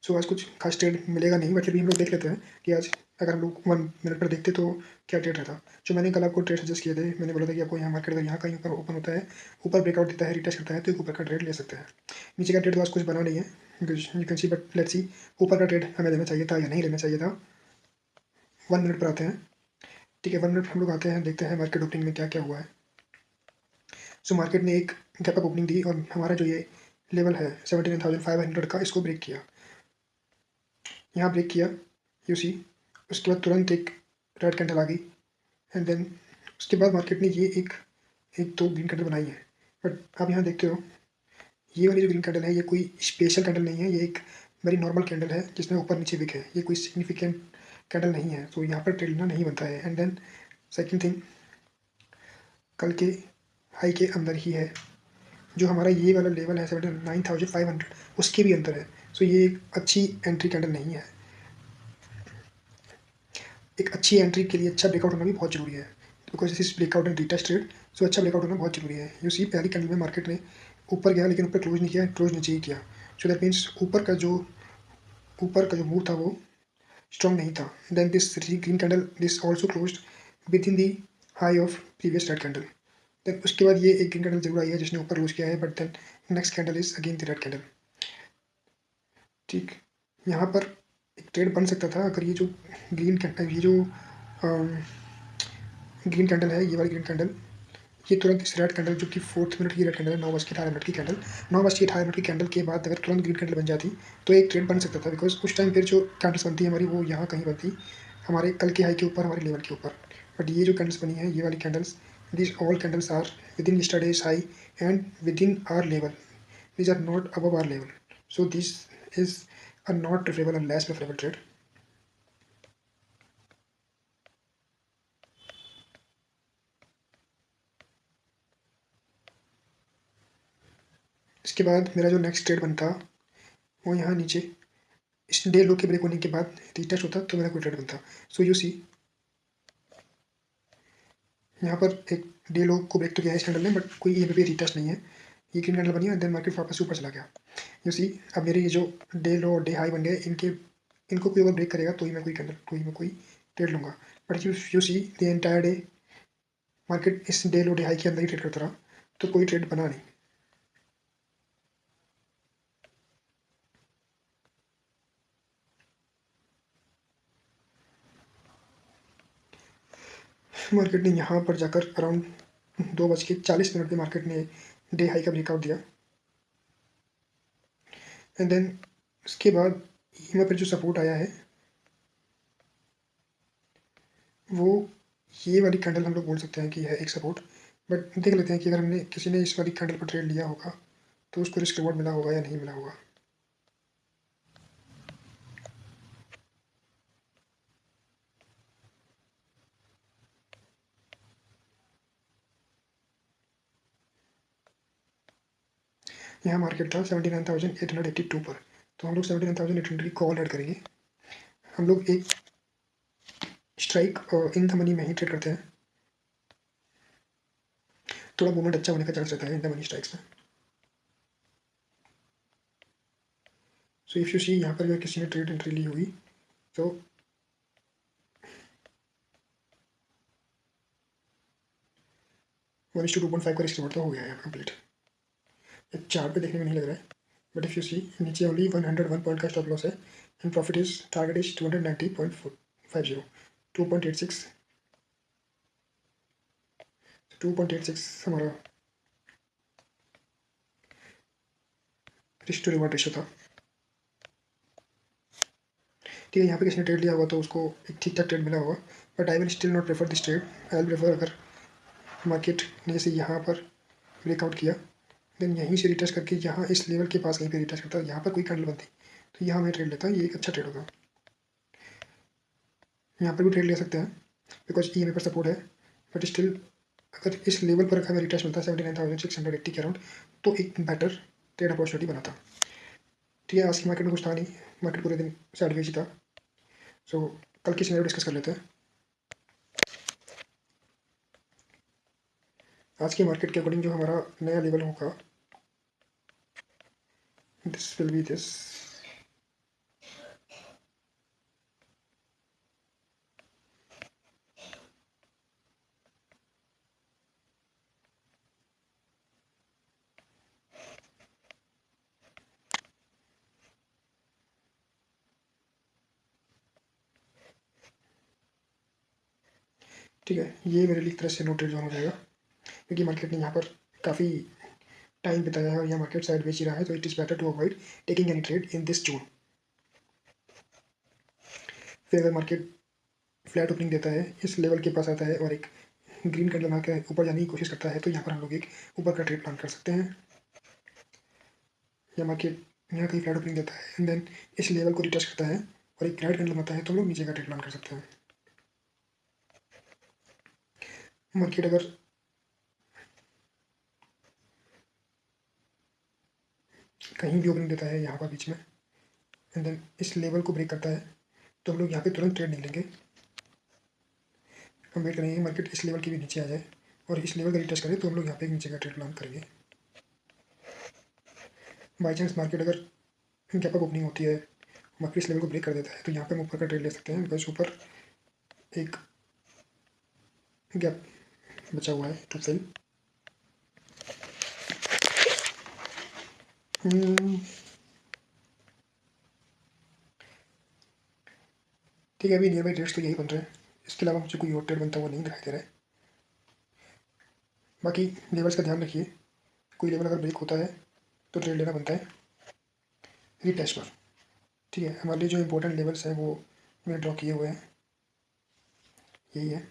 सो आज कुछ खास ट्रेड मिलेगा नहीं, बट फिर भी हम लोग देख लेते हैं कि आज अगर हम लोग 1 मिनट पर देखते तो क्या ट्रेड रहता। जो मैंने कल आपको ट्रेड सजेस्ट किए थे, मैंने बोला था कि आपको यहाँ मार्केट अगर यहाँ कहीं ऊपर ओपन होता है, ऊपर ब्रेकआउट देता है, रिटेस्ट करता है, तो एक ऊपर का ट्रेड ले सकते हैं। नीचे का ट्रेड तो आज कुछ बना नहीं है, you can see, but let's see ऊपर का ट्रेड हमें लेना चाहिए था या नहीं लेना चाहिए था। 1 मिनट पर आते हैं। ठीक है, 1 मिनट हम लोग आते हैं, देखते हैं मार्केट ओपनिंग में क्या क्या हुआ है। सो मार्केट ने एक गैप अप ओपनिंग दी और हमारा जो ये लेवल है 79,500 का, इसको ब्रेक किया। यहाँ ब्रेक किया, यू सी। उसके बाद तुरंत एक रेड कैंडल आ गई, एंड देन उसके बाद मार्केट ने ये एक एक दो ग्रीन कैंडल बनाई है। बट आप यहाँ देखते हो, ये वाली जो ग्रीन कैंडल है, ये कोई स्पेशल कैंडल नहीं है, ये एक वेरी नॉर्मल कैंडल है जिसमें ऊपर नीचे विक है। ये कोई सिग्निफिकेंट कैंडल नहीं है, तो यहाँ पर ट्रेड लेना नहीं बनता है। एंड देन सेकेंड थिंग, कल के हाई के अंदर ही है जो हमारा ये वाला लेवल है 79,500, उसके भी अंदर है। सो ये एक अच्छी एंट्री कैंडल नहीं है। एक अच्छी एंट्री के लिए अच्छा ब्रेकआउट होना भी बहुत ज़रूरी है, because this is breakout and retest trade. So अच्छा ब्रेकआउट होना बहुत ज़रूरी है। यू सी पहली कैंडल में मार्केट ने ऊपर गया, लेकिन ऊपर क्लोज नहीं किया, क्लोज नीचे ही किया। सो दैट मीन्स ऊपर का जो मूव था वो स्ट्रॉन्ग नहीं था। Then this green candle, this also close within the high of previous red candle. देन उसके बाद ये एक ग्रीन कैंडल जरूर आई है जिसने ऊपर क्लोज किया है, but then next candle is again the red candle. ठीक, यहाँ पर एक ट्रेड बन सकता था अगर ये जो ग्रीन कैंडल, ये जो ग्रीन कैंडल है, ये वाली ग्रीन कैंडल, ये तुरंत इस रेड कैंडल जो कि 4th मिनट की रेड कैंडल है, 9:18 की कैंडल, 9:18 की कैंडल के बाद अगर तुरंत ग्रीन कैंडल बन जाती तो एक ट्रेड बन सकता था। बिकॉज उस टाइम फिर जो कैंडल्स बनती है हमारी, वो यहाँ कहीं बनती, हमारे कल के हाई के ऊपर, हमारे लेवल के ऊपर। बट ये जो कैंडल्स बनी है, ये वाली candles, this all candles are within yesterday's high and within our level, these are not above our level. So this is a not preferable and less preferable trade. इसके बाद मेरा जो next trade बनता वो यहाँ नीचे इस day लो के ब्रेक होने के बाद रिटेस्ट होता, तो मेरा कोई ट्रेड बनता। सो यू सी यहाँ पर एक डे लो को ब्रेक तो किया है इस कैंडल ने, बट कोई यहाँ पे रिटेस्ट नहीं है। ये ग्रीन कैंडल बनी है, देन मार्केट वापस ऊपर चला गया। यू सी अब मेरे ये जो डे लो और डे हाई बन गए, इनको कोई अगर ब्रेक करेगा तो ही मैं कोई ट्रेड लूँगा। But you see the entire day market इस डे लो डे हाई के अंदर ही ट्रेड करता रहा, तो कोई ट्रेड बना नहीं। मार्केट ने यहाँ पर जाकर अराउंड 2:40 पे मार्केट ने डे हाई का ब्रेकआउट दिया, एंड देन उसके बाद यहाँ पर जो सपोर्ट आया है वो ये वाली कैंडल हम लोग बोल सकते हैं कि है एक सपोर्ट। बट देख लेते हैं कि अगर हमने किसी ने इस वाली कैंडल पर ट्रेड लिया होगा तो उसको रिस्क रिवॉर्ड मिला होगा या नहीं मिला होगा। यहाँ मार्केट था 79,882 पर, तो हम लोग 79,800 की कॉल ऐड करेंगे। हम लोग एक स्ट्राइक इन द मनी में ही ट्रेड करते हैं, थोड़ा मूवमेंट अच्छा होने का चांस रहता है इन द मनी स्ट्राइक्स में। सो इफ यू सी यहाँ पर अगर किसी ने ट्रेड एंट्री ली होगी तो 1:2.5 का रिस्क रिवॉर्ड तो हो गया है कंप्लीट। एक चार्ट पे देखने में नहीं लग रहा है, बट इफ यू सी नीचे ओनली 101 पॉइंट का स्टॉप लॉस है, and profit is target is 290.50, 2.86, 2.86 हमारा रिस्क टू रिवॉर्ड रेशियो था। ठीक है, यहाँ पे किसी ने ट्रेड लिया होगा तो उसको एक ठीक ठाक ट्रेड मिला होगा, but I will still not prefer this trade. I will prefer अगर मार्केट ने जैसे यहाँ पर ब्रेकआउट किया, देन यहीं से रिटेस्ट करके यहाँ इस लेवल के पास कहीं पे रिटेस्ट करता, यहाँ पर कोई कैंडल बनती तो यहाँ मैं ट्रेड लेता, ये एक अच्छा ट्रेड होगा। यहाँ पर भी ट्रेड ले सकते हैं बिकॉज ई पर सपोर्ट है, बट स्टिल अगर इस लेवल पर हमें रिटेस्ट मिलता है 79,680 के अराउंड, तो एक बेटर ट्रेड अपॉर्चुनिटी बनाता। ठीक है, आज की मार्केट में कुछ था नहीं, मार्केट पूरे दिन साइडवेज ही था। सो कल की सिनेरियो डिस्कस कर लेते हैं। आज की मार्केट के अकॉर्डिंग जो हमारा नया लेवल होगा, दिस विल बी दिस। ठीक है, ये मेरे लिए एक तरह से नो ट्रेड जोन हो जाएगा, क्योंकि मार्केट ने यहाँ पर काफ़ी टाइम बिताया है और यहाँ मार्केट साइड बेच ही रहा है, तो it is better to avoid taking any trade in this zone. फिर अगर मार्केट फ्लैट ओपनिंग देता है, इस लेवल के पास आता है और एक ग्रीन कैंडल बना के ऊपर जाने की कोशिश करता है, तो यहाँ पर हम लोग एक ऊपर का ट्रेड प्लान कर सकते हैं। या मार्केट यहाँ कहीं फ्लैट ओपनिंग देता है एंड देन इस लेवल को रिटच करता है और एक रेड कैंडल बनाता है, तो हम लोग नीचे का ट्रेड प्लान कर सकते हैं। मार्केट अगर कहीं भी ओपनिंग देता है यहाँ पर बीच में एंड देन इस लेवल को ब्रेक करता है, तो हम लोग यहाँ पे तुरंत ट्रेड नहीं लेंगे। हम वेट करेंगे मार्केट इस लेवल के भी नीचे आ जाए और इस लेवल का रिटच करे, तो हम लोग यहाँ पे एक नीचे का ट्रेड प्लान करेंगे। बाई चांस मार्केट अगर गैप अप ओपनिंग होती है, मार्केट इस लेवल को ब्रेक कर देता है, तो यहाँ पे हम ऊपर का ट्रेड ले सकते हैं, बिकॉज ऊपर एक गैप बचा हुआ है टू फिल। ठीक है, अभी नियर बाई ट्रेड्स तो यही बन रहे हैं, इसके अलावा मुझे कोई और ट्रेड बनता हुआ नहीं दिखाई दे रहा है। बाकी लेवल्स का ध्यान रखिए, कोई लेवल अगर ब्रेक होता है तो ट्रेड लेना बनता है रिटेस्ट पर। ठीक है, हमारे लिए जो इंपॉर्टेंट लेवल्स हैं वो मैंने ड्रॉ किए हुए हैं, यही है।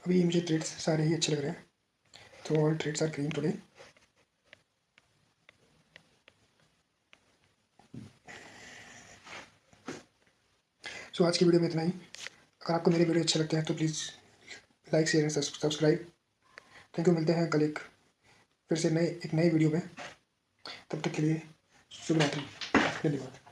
अभी मुझे ट्रेड्स सारे ही अच्छे लग रहे हैं, तो all trades are green today. So आज की वीडियो में इतना ही। अगर आपको मेरे वीडियो अच्छे लगते हैं तो please like share and subscribe. Thank you, मिलते हैं कल एक फिर से एक नई वीडियो में। तब तक के लिए शुभ रात्रि, धन्यवाद।